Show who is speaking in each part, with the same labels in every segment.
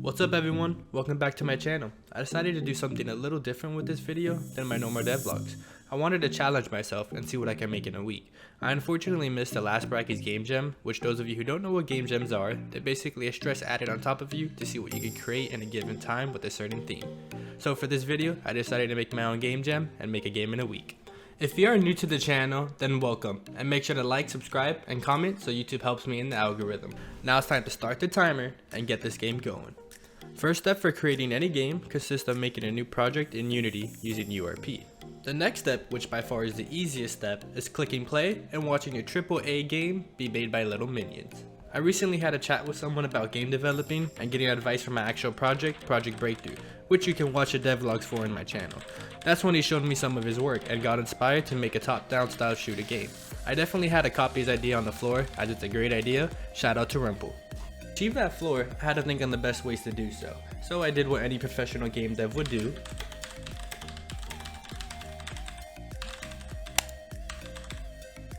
Speaker 1: What's up everyone, welcome back to my channel. I decided to do something a little different with this video than my normal devlogs. I wanted to challenge myself and see what I can make in a week. I unfortunately missed the last bracket's game gem, which those of you who don't know what game gems are, they're basically a stress added on top of you to see what you can create in a given time with a certain theme. So for this video, I decided to make my own game gem and make a game in a week. If you are new to the channel, then welcome, and make sure to like, subscribe, and comment so YouTube helps me in the algorithm. Now it's time to start the timer and get this game going. First step for creating any game consists of making a new project in Unity using URP. The next step, which by far is the easiest step, is clicking play and watching a AAA game be made by little minions. I recently had a chat with someone about game developing and getting advice for my actual project, Project Breakthrough, which you can watch the devlogs for in my channel. That's when he showed me some of his work and got inspired to make a top-down style shooter game. I definitely had to copy his idea on the floor, as it's a great idea. Shout out to Rumple. To achieve that floor, I had to think on the best ways to do so. So I did what any professional game dev would do.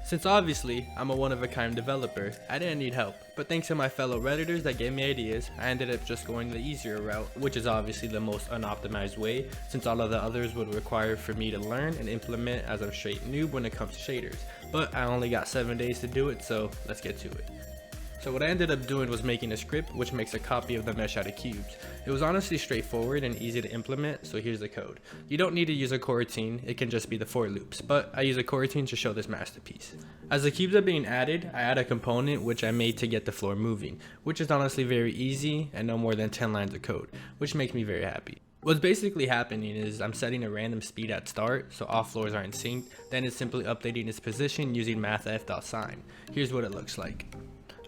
Speaker 1: Since obviously, I'm a one-of-a-kind developer, I didn't need help, but thanks to my fellow redditors that gave me ideas, I ended up just going the easier route, which is obviously the most unoptimized way, since all of the others would require for me to learn and implement as I'm straight noob when it comes to shaders. But I only got 7 days to do it, so let's get to it. So what I ended up doing was making a script which makes a copy of the mesh out of cubes. It was honestly straightforward and easy to implement, so here's the code. You don't need to use a coroutine, it can just be the for loops, but I use a coroutine to show this masterpiece. As the cubes are being added, I add a component which I made to get the floor moving, which is honestly very easy and no more than 10 lines of code, which makes me very happy. What's basically happening is I'm setting a random speed at start, so all floors are in sync, then it's simply updating its position using mathf.sign. Here's what it looks like.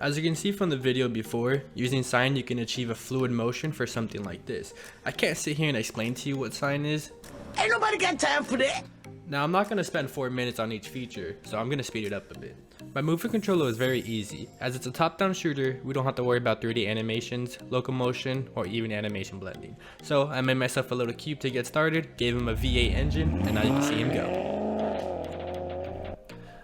Speaker 1: As you can see from the video before, using sign you can achieve a fluid motion for something like this. I can't sit here and explain to you what sign is.
Speaker 2: Ain't nobody got time for that.
Speaker 1: Now I'm not going to spend 4 minutes on each feature, so I'm going to speed it up a bit. My movement controller is very easy. As it's a top-down shooter, we don't have to worry about 3D animations, locomotion, or even animation blending. So I made myself a little cube to get started, gave him a V8 engine, and now you can see him go.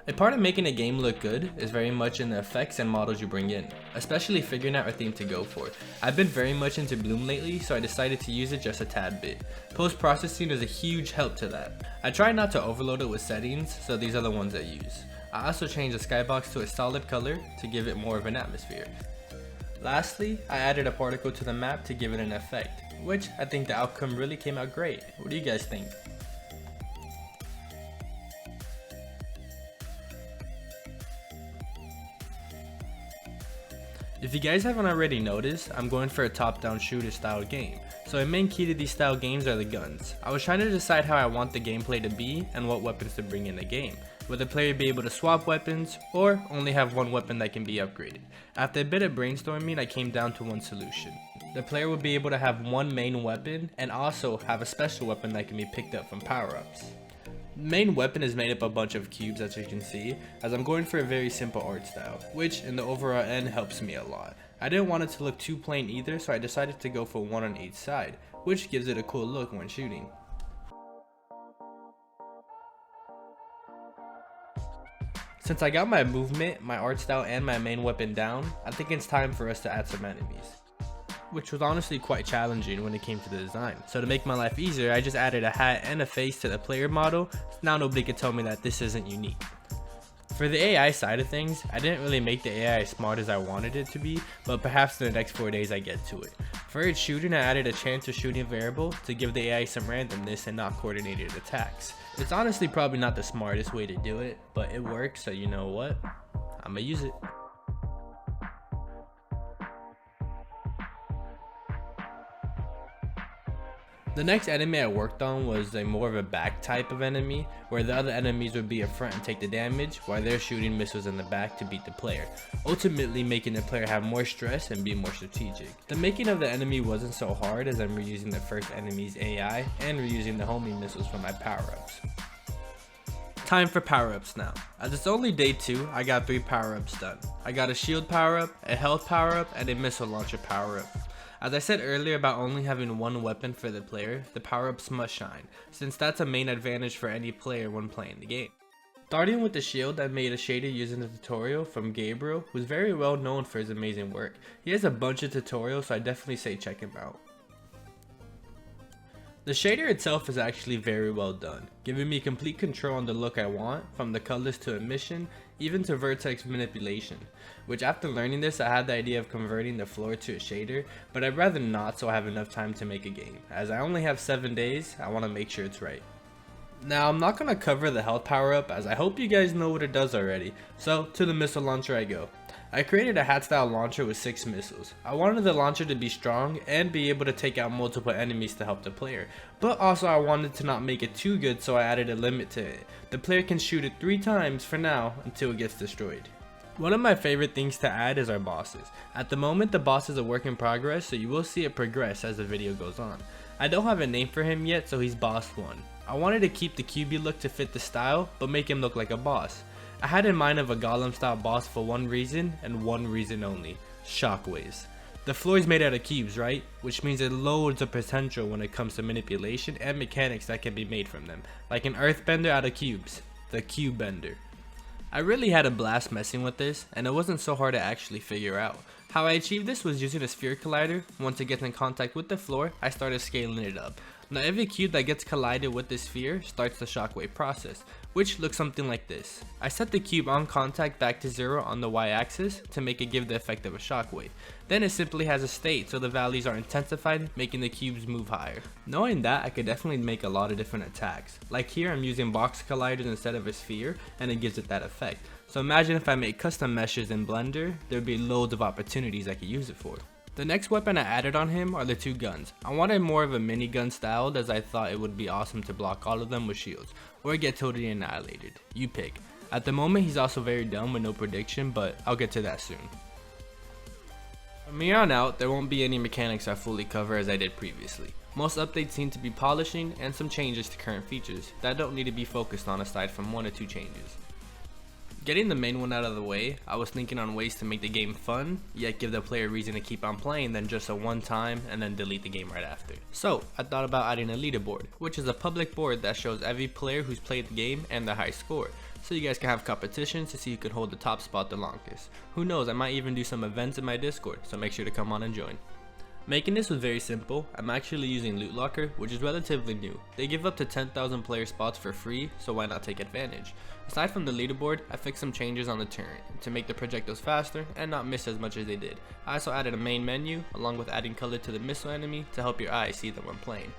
Speaker 1: A part of making a game look good is very much in the effects and models you bring in, especially figuring out a theme to go for. I've been very much into Bloom lately, so I decided to use it just a tad bit. Post-processing is a huge help to that. I try not to overload it with settings, so these are the ones I use. I also changed the skybox to a solid color to give it more of an atmosphere. Lastly, I added a particle to the map to give it an effect, which I think the outcome really came out great. What do you guys think? If you guys haven't already noticed, I'm going for a top-down shooter style game. So a main key to these style games are the guns. I was trying to decide how I want the gameplay to be and what weapons to bring in the game. Will the player be able to swap weapons or only have one weapon that can be upgraded? After a bit of brainstorming, I came down to one solution. The player will be able to have one main weapon and also have a special weapon that can be picked up from power-ups. Main weapon is made up of a bunch of cubes, as you can see, as I'm going for a very simple art style, which in the overall end helps me a lot. I didn't want it to look too plain either, so I decided to go for one on each side, which gives it a cool look when shooting. Since I got my movement, my art style, and my main weapon down, I think it's time for us to add some enemies, which was honestly quite challenging when it came to the design. So to make my life easier, I just added a hat and a face to the player model, so now nobody can tell me that this isn't unique. For the AI side of things, I didn't really make the AI as smart as I wanted it to be, but perhaps in the next 4 days I get to it. For its shooting, I added a chance of shooting variable to give the AI some randomness and not coordinated attacks. It's honestly probably not the smartest way to do it, but it works, so you know what? I'ma use it. The next enemy I worked on was a more of a back type of enemy, where the other enemies would be up front and take the damage, while they're shooting missiles in the back to beat the player, ultimately making the player have more stress and be more strategic. The making of the enemy wasn't so hard, as I'm reusing the first enemy's AI and reusing the homing missiles from my power-ups. Time for power-ups now. As it's only day 2, I got 3 power-ups done. I got a shield power-up, a health power-up, and a missile launcher power-up. As I said earlier about only having one weapon for the player, the power-ups must shine, since that's a main advantage for any player when playing the game. Starting with the shield, I made a shader using a tutorial from Gabriel, who's very well known for his amazing work. He has a bunch of tutorials, so I definitely say check him out. The shader itself is actually very well done, giving me complete control on the look I want, from the colors to emission, even to vertex manipulation, which after learning this I had the idea of converting the floor to a shader, but I'd rather not so I have enough time to make a game. As I only have 7 days, I want to make sure it's right. Now I'm not going to cover the health power up as I hope you guys know what it does already, so to the missile launcher I go. I created a hat style launcher with 6 missiles. I wanted the launcher to be strong and be able to take out multiple enemies to help the player, but also I wanted to not make it too good, so I added a limit to it. The player can shoot it 3 times for now until it gets destroyed. One of my favorite things to add is our bosses. At the moment the boss is a work in progress, so you will see it progress as the video goes on. I don't have a name for him yet, so he's boss 1. I wanted to keep the QB look to fit the style, but make him look like a boss. I had in mind of a golem style boss for one reason and one reason only: shockwaves. The floor is made out of cubes, right? Which means there's loads of potential when it comes to manipulation and mechanics that can be made from them, like an earthbender out of cubes, the cube bender. I really had a blast messing with this, and it wasn't so hard to actually figure out. How I achieved this was using a sphere collider. Once it gets in contact with the floor, I started scaling it up. Now every cube that gets collided with this sphere starts the shockwave process, which looks something like this. I set the cube on contact back to 0 on the y-axis to make it give the effect of a shockwave. Then it simply has a state, so the values are intensified, making the cubes move higher. Knowing that, I could definitely make a lot of different attacks. Like here I'm using box colliders instead of a sphere, and it gives it that effect. So imagine if I made custom meshes in Blender, there'd be loads of opportunities I could use it for. The next weapon I added on him are the 2 guns. I wanted more of a minigun styled, as I thought it would be awesome to block all of them with shields, or get totally annihilated. You pick. At the moment he's also very dumb with no prediction, but I'll get to that soon. From here on out, there won't be any mechanics I fully cover as I did previously. Most updates seem to be polishing and some changes to current features that don't need to be focused on aside from 1 or 2 changes. Getting the main one out of the way, I was thinking on ways to make the game fun, yet give the player a reason to keep on playing than just a one time and then delete the game right after. So I thought about adding a leaderboard, which is a public board that shows every player who's played the game and their high score, so you guys can have competitions to see who can hold the top spot the longest. Who knows, I might even do some events in my Discord, so make sure to come on and join. Making this was very simple. I'm actually using Loot Locker, which is relatively new. They give up to 10,000 player spots for free, so why not take advantage? Aside from the leaderboard, I fixed some changes on the turret to make the projectiles faster and not miss as much as they did. I also added a main menu, along with adding color to the missile enemy to help your eyes see them when playing.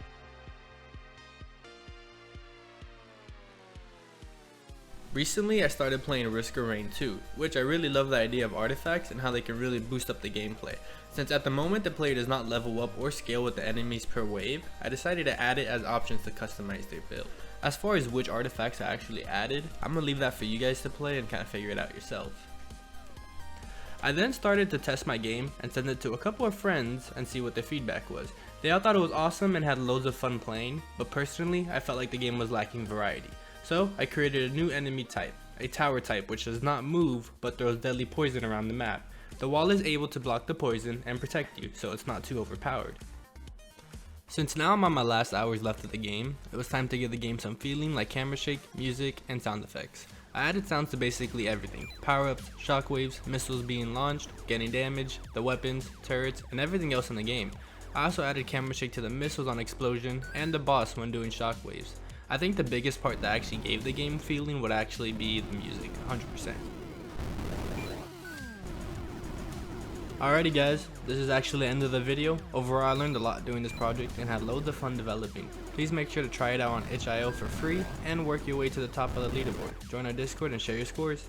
Speaker 1: Recently I started playing Risk of Rain 2, which I really love the idea of artifacts and how they can really boost up the gameplay. Since at the moment the player does not level up or scale with the enemies per wave, I decided to add it as options to customize their build. As far as which artifacts I actually added, I'm going to leave that for you guys to play and kind of figure it out yourself. I then started to test my game and send it to a couple of friends and see what their feedback was. They all thought it was awesome and had loads of fun playing, but personally I felt like the game was lacking variety. So I created a new enemy type, a tower type which does not move but throws deadly poison around the map. The wall is able to block the poison and protect you, so it's not too overpowered. Since now I'm on my last hours left of the game, it was time to give the game some feeling like camera shake, music, and sound effects. I added sounds to basically everything: power-ups, shockwaves, missiles being launched, getting damaged, the weapons, turrets, and everything else in the game. I also added camera shake to the missiles on explosion and the boss when doing shockwaves. I think the biggest part that actually gave the game feeling would actually be the music, 100%. Alrighty guys, this is actually the end of the video. Overall I learned a lot doing this project and had loads of fun developing. Please make sure to try it out on itch.io for free and work your way to the top of the leaderboard. Join our Discord and share your scores.